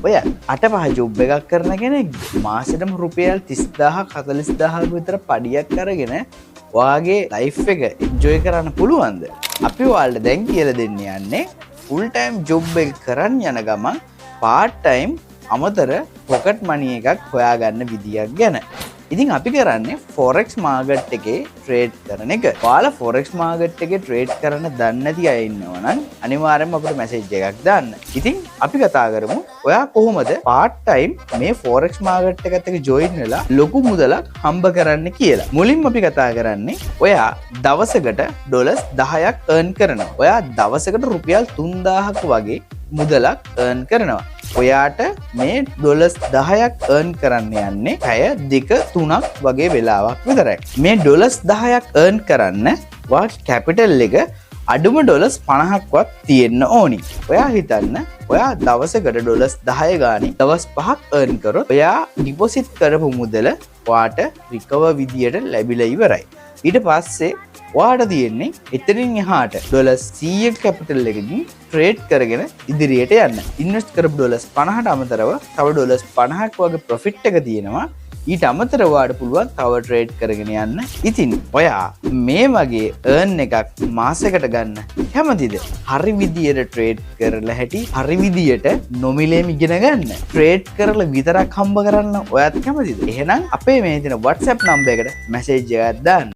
ඔය 8-5 ජොබ් එකක් කරන කෙනෙක් මාසෙටම රුපියල් 30000ක් 40000ක් විතර පඩියක් අරගෙන ඔයාගේ ලයිෆ් එක එන්ජොයි කරන්න පුළුවන්ද? අපි ඔයාලට දැන් කියලා දෙන්න යන්නේ ෆුල් ටයිම් ජොබ් එක කරන් යන ගමන් පාර්ට් ටයිම් අමතර පොකට් මනි එකක් හොයාගන්න විදියක් ගැන. ඉතින් අපි කරන්නේ ෆොරෙක්ස් මාකට් එකේ ට්‍රේඩ් කරන එක. ඔයාලා ෆොරෙක්ස් මාකට් එකේ ට්‍රේඩ් කරන්න දන්නේ නැති අය ඉන්නවා නම් අනිවාර්යෙන්ම අපිට මැසේජ් එකක් දාන්න. ඉතින් අපි කතා කරමු ඔයා කොහොමද පාර්ට් ටයිම් මේ ෆොරෙක්ස් මාකට් එකත් එක්ක ජොයින් වෙලා ලොකු මුදලක් හම්බ කරන්න කියලා. මුලින්ම අපි කතා කරන්නේ ඔයා දවසකට ඩොලර්ස් 10ක් earn කරනවා. ඔයා දවසකට රුපියල් 3000ක් වගේ මුදලක් earn කරනවා. ඔයාට මේ ඩොලර්ස් 10ක් earn කරන්න යන්නේ පැය 2-3ක් වගේ වෙලාවක් විතරයි. මේ ඩොලර්ස් 10ක් earn කරන්න ඔයාගේ කැපිටල් එක අඩුම ඩොලර්ස් 50ක්වත් තියෙන්න ඕනි. ඔයා හිතන්න ඔයා දවසකට ඩොලර්ස් 10 ගානේ දවස් 5ක් earn කරොත් ඔයා ඩිපොසිට් කරපු මුදල ඔයාට රිකවර් විදියට ලැබිලා ඉවරයි. ඊට පස්සේ ඔයාට තියෙන්නේ එතනින් එහාට ඩොලර්ස් 100ක කැපිටල් එකකින් ට්‍රේඩ් කරගෙන ඉදිරියට යන්න. ඉන්වෙස්ට් කරපු ඩොලර්ස් 50ට අමතරව තව ඩොලර්ස් 50ක් වගේ ප්‍රොෆිට් එක තියෙනවා. ඊට අමතරව ඔයාට පුළුවන් තව ට්‍රේඩ් කරගෙන යන්න. ඉතින් ඔයා මේ වගේ earn එකක් මාසෙකට ගන්න කැමතිද? හරි විදියට ට්‍රේඩ් කරලා හැටි හරි විදියට නොමිලේම ඉගෙන ගන්න. ට්‍රේඩ් කරලා විතරක් හම්බ කරන්න ඔයාත් කැමතිද? එහෙනම් අපේ මේ තියෙන WhatsApp නම්බර් එකට මැසේජ් එකක් දාන්න.